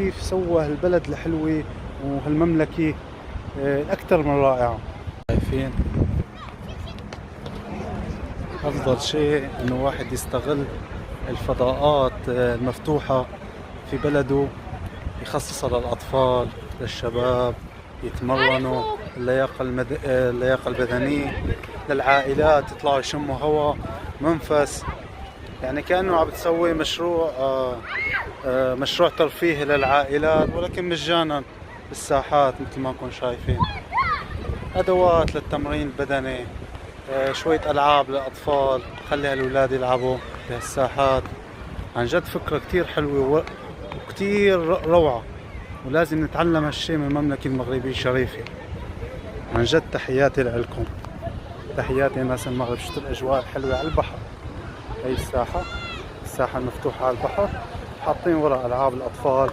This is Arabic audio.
كيف سوى هالبلد الحلوة وهالمملكة الأكثر من رائعة. شايفين أفضل شيء إنه واحد يستغل الفضاءات المفتوحة في بلده، يخصصها للأطفال للشباب يتمرنوا اللياقة البدنية، للعائلات يطلعوا يشموا هواء منفس. يعني كأنه عم بتسوي مشروع ترفيهي للعائلات ولكن مجانا بالساحات. مثل ما انكم شايفين أدوات للتمرين البدني، شوية ألعاب للأطفال، خلي هالولاد يلعبوا بهالساحات. عن جد فكرة كتير حلوة وكتير روعة، ولازم نتعلم هالشي من المملكة المغربية الشريفة. عن جد تحياتي لكم، تحياتي ناس المغرب. شفت الأجواء الحلوة على البحر، هي الساحة المفتوحة على البحر، حاطين وراء ألعاب الأطفال